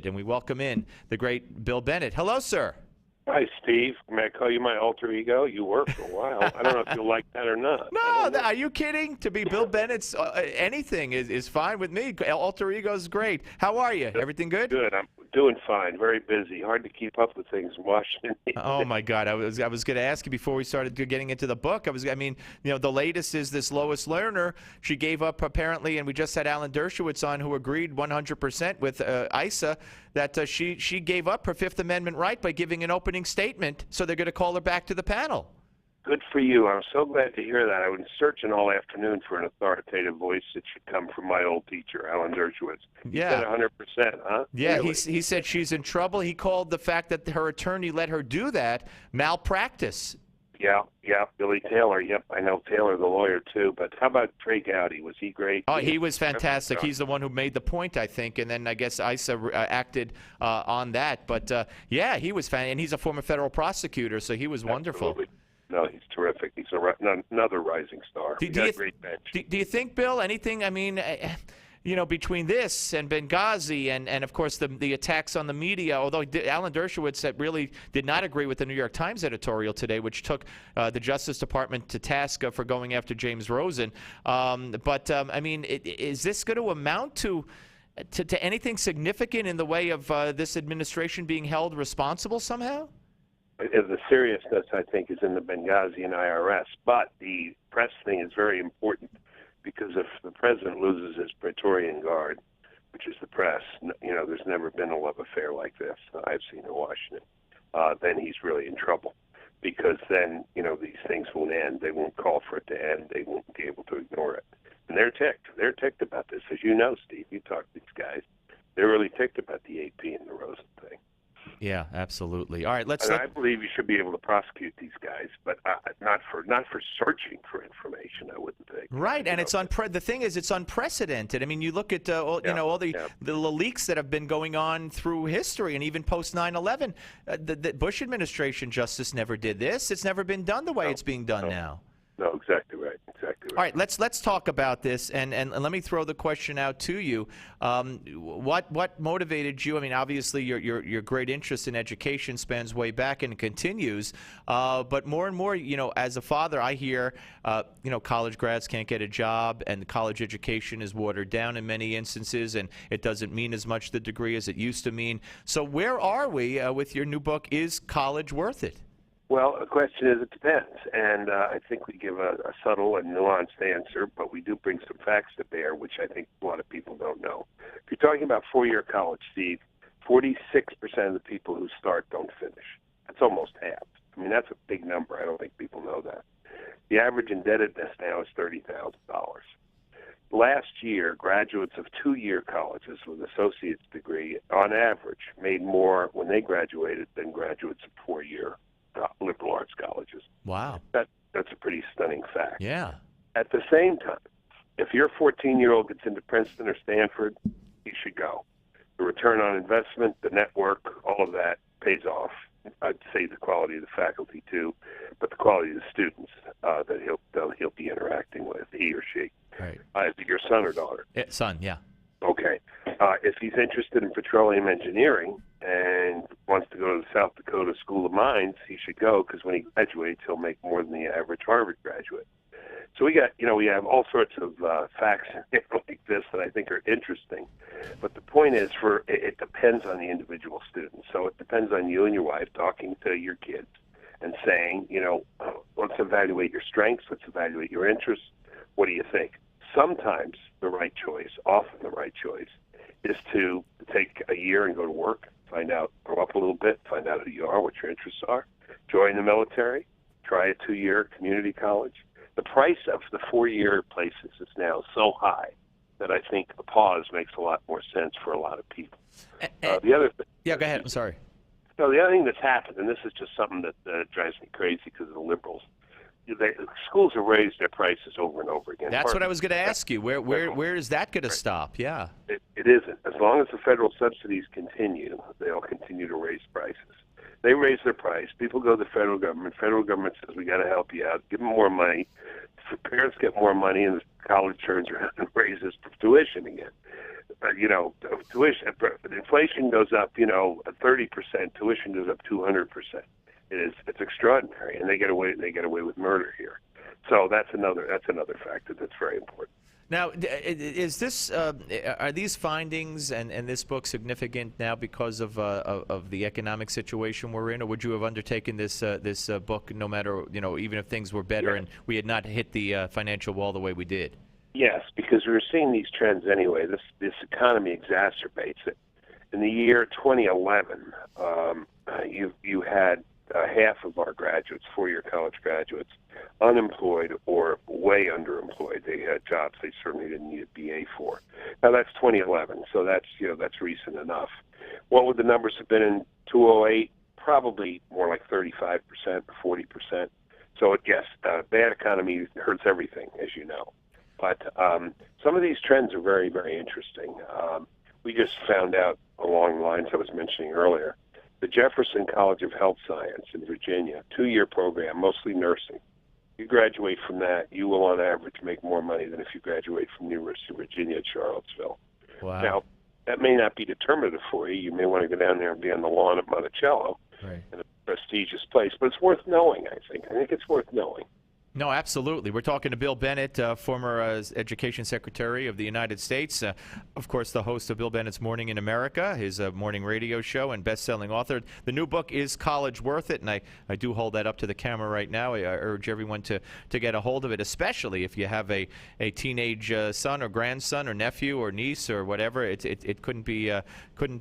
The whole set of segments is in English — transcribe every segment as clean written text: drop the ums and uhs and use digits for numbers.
and we welcome in the great Bill Bennett. Hello, sir. Hi, Steve. May I call you my alter ego? You were for a while. I don't know if you'll like that or not. No, are you kidding? To be Bill Bennett's anything is fine with me. Alter ego is great. How are you? Everything good? Good. I'm doing fine. Very busy. Hard to keep up with things in Washington. Oh my God! I was going to ask you before we started getting into the book. The latest is this Lois Lerner. She gave up apparently, and we just had Alan Dershowitz on, who agreed 100% with Issa that she gave up her Fifth Amendment right by giving an opening statement. So they're going to call her back to the panel. Good for you. I'm so glad to hear that. I was searching all afternoon for an authoritative voice that should come from my old teacher, Alan Dershowitz. Yeah. He said 100%, huh? Yeah, Really? he said she's in trouble. He called the fact that her attorney let her do that malpractice. Yeah, Billy Taylor. Yep, I know Taylor, the lawyer, too. But how about Trey Gowdy? Was he great? Oh, he was fantastic. He's the one who made the point, I think, and then I guess Issa acted on that. But, yeah, he was and he's a former federal prosecutor, so he was wonderful. Absolutely. No, he's terrific. He's another rising star. Do you think, Bill, anything, between this and Benghazi and of course, the attacks on the media, although Alan Dershowitz really did not agree with the New York Times editorial today, which took the Justice Department to task for going after James Rosen. Is this going to amount to anything significant in the way of this administration being held responsible somehow? The seriousness, I think, is in the Benghazi and IRS. But the press thing is very important because if the president loses his Praetorian Guard, which is the press, there's never been a love affair like this I've seen in Washington, then he's really in trouble. Because then, these things won't end. They won't call for it to end. They won't be able to ignore it. And they're ticked. They're ticked about this. As you know, Steve, you talk to these guys. They're really ticked about the AP and the Rosen thing. Yeah, absolutely. All right, I believe you should be able to prosecute these guys, but not for searching for information. I wouldn't think. Right, and the thing is, it's unprecedented. I mean, you look at all the leaks that have been going on through history, and even post 9/11. The Bush administration, Justice, never did this. It's never been done the way it's being done now. No, exactly right. Exactly right. All right, let's talk about this, and let me throw the question out to you. What motivated you? I mean, obviously, your great interest in education spans way back and continues. But more and more, as a father, I hear, college grads can't get a job, and college education is watered down in many instances, and it doesn't mean as much the degree as it used to mean. So where are we with your new book? Is college worth it? Well, the question is, it depends. And I think we give a subtle and nuanced answer, but we do bring some facts to bear, which I think a lot of people don't know. If you're talking about four-year college, Steve, 46% of the people who start don't finish. That's almost half. I mean, that's a big number. I don't think people know that. The average indebtedness now is $30,000. Last year, graduates of two-year colleges with associate's degree, on average, made more when they graduated than graduates of four-year liberal arts colleges. Wow. That's a pretty stunning fact. Yeah. At the same time, if your 14-year-old gets into Princeton or Stanford, you should go. The return on investment, the network, all of that pays off. I'd say the quality of the faculty too, but the quality of the students that he'll be interacting with, he or she. Right. Is it your son or daughter? Son, yeah. Okay. If he's interested in petroleum engineering and wants to go to the South Dakota School of Mines, he should go because when he graduates, he'll make more than the average Harvard graduate. So we have all sorts of facts like this that I think are interesting. But the point is, it depends on the individual student. So it depends on you and your wife talking to your kids and saying, let's evaluate your strengths, let's evaluate your interests. What do you think? Sometimes the right choice, often the right choice, is to take a year and go to work, find out, grow up a little bit, find out who you are, what your interests are, join the military, try a 2-year community college. The price of the 4-year places is now so high that I think a pause makes a lot more sense for a lot of people. The other thing, yeah, go ahead. I'm sorry. No, the other thing that's happened, and this is just something that drives me crazy because of the liberals, schools have raised their prices over and over again. That's what I was going to ask you. Where is that going to stop? Yeah. It isn't. As long as the federal subsidies continue, they'll continue to raise prices. They raise their price. People go to the federal government. Federal government says, we got to help you out. Give them more money. Parents get more money, and the college turns around and raises tuition again. tuition, inflation goes up, 30%, tuition goes up 200%. It's extraordinary, and they get away with murder here. So that's another factor that's very important. Now, is this are these findings and this book significant now because of the economic situation we're in, or would you have undertaken this book no matter even if things were better and we had not hit the financial wall the way we did? Yes, because we were seeing these trends anyway. This economy exacerbates it. In the year 2011, you had half of our graduates, four-year college graduates, unemployed or way underemployed. They had jobs they certainly didn't need a BA for. Now that's 2011, so that's recent enough. What would the numbers have been in 2008? Probably more like 35% or 40%. So yes, bad economy hurts everything, as you know. But some of these trends are very, very interesting. We just found out along the lines I was mentioning earlier. The Jefferson College of Health Science in Virginia, 2-year program, mostly nursing. You graduate from that, you will on average make more money than if you graduate from the University of Virginia at Charlottesville. Wow. Now, that may not be determinative for you. You may want to go down there and be on the lawn at Monticello, right, in a prestigious place. But it's worth knowing, I think. I think it's worth knowing. No, absolutely. We're talking to Bill Bennett, former Education Secretary of the United States, of course, the host of Bill Bennett's Morning in America, his morning radio show, and best-selling author. The new book is College Worth It, and I do hold that up to the camera right now. I urge everyone to get a hold of it, especially if you have a teenage son or grandson or nephew or niece or whatever. It couldn't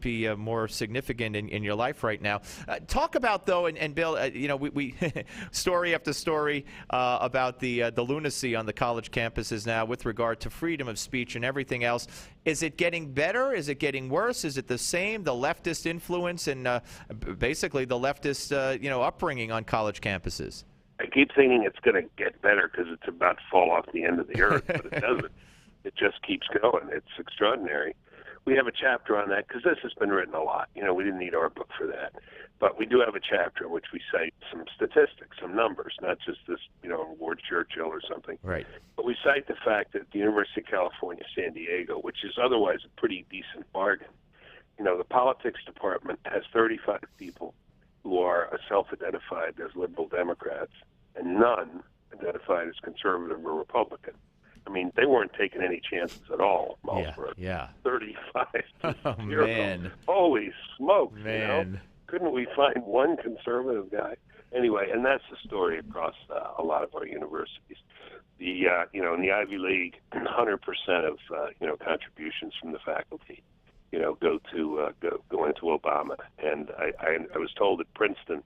be more significant in your life right now. Talk about, though, and Bill, we story after story about the lunacy on the college campuses now with regard to freedom of speech and everything else. Is it getting better? Is it getting worse? Is it the same? The leftist influence and basically the leftist upbringing on college campuses? I keep thinking it's going to get better because it's about to fall off the end of the earth, but it doesn't. It just keeps going. It's extraordinary. We have a chapter on that because this has been written a lot. We didn't need our book for that. But we do have a chapter in which we cite some statistics, some numbers, not just this, Ward Churchill or something. Right. But we cite the fact that the University of California, San Diego, which is otherwise a pretty decent bargain, the politics department has 35 people who are self-identified as liberal Democrats and none identified as conservative or Republican. I mean, they weren't taking any chances at all. Yeah. 35 to Oh, 0. man. Holy smokes, Man. Couldn't we find one conservative guy? Anyway, and that's the story across a lot of our universities. The in the Ivy League, 100% of contributions from the faculty, go into Obama. And I was told at Princeton,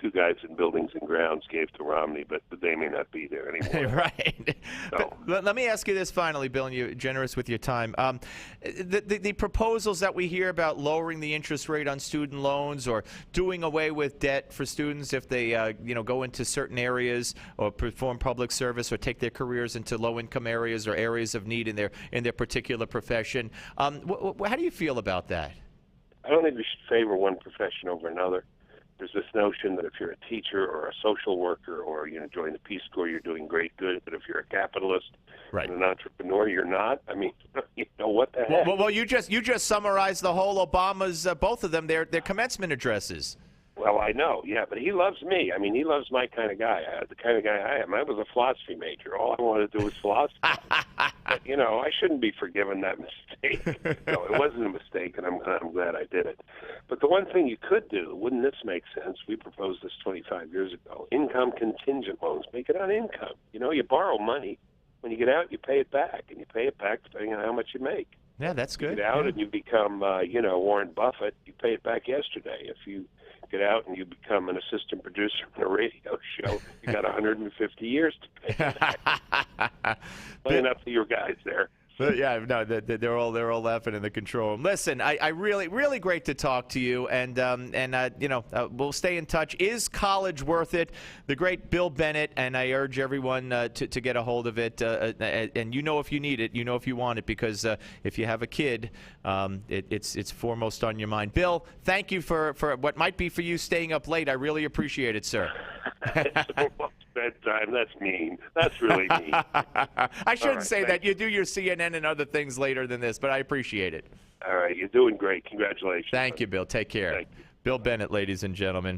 2 guys in Buildings and Grounds gave to Romney, but they may not be there anymore. Right. So. But let me ask you this finally, Bill, and you're generous with your time. The proposals that we hear about lowering the interest rate on student loans or doing away with debt for students if they go into certain areas or perform public service or take their careers into low-income areas or areas of need in their particular profession. How do you feel about that? I don't think we should favor one profession over another. There's this notion that if you're a teacher or a social worker or join the Peace Corps, you're doing great good. But if you're a capitalist and an entrepreneur, you're not. I mean, what the heck? Well, you just summarized the whole Obama's both of them their commencement addresses. Well, I know, yeah, but he loves me. I mean, he loves my kind of guy, the kind of guy I am. I was a philosophy major. All I wanted to do was philosophy. But, I shouldn't be forgiven that mistake. No, it wasn't a mistake, and I'm glad I did it. But the one thing you could do, wouldn't this make sense? We proposed this 25 years ago. Income contingent loans. Make it on income. You borrow money. When you get out, you pay it back, and you pay it back depending on how much you make. Yeah, that's good. You get out and you become, Warren Buffett, you pay it back yesterday. If you get out and you become an assistant producer on a radio show, you got 150 years to pay it back. Playing up to your guys there. Yeah, no, they're all laughing in the control room. Listen, I really great to talk to you, and we'll stay in touch. Is college worth it? The great Bill Bennett, and I urge everyone to get a hold of it. And if you need it, if you want it, because if you have a kid, it's foremost on your mind. Bill, thank you for what might be for you staying up late. I really appreciate it, sir. It's almost bedtime. That's mean. That's really mean. I shouldn't right, say that. thank You do your CNN and other things later than this, but I appreciate it. All right, you're doing great. Congratulations. Thank you, Bill. Take care. Thank you. Bill Bennett, ladies and gentlemen.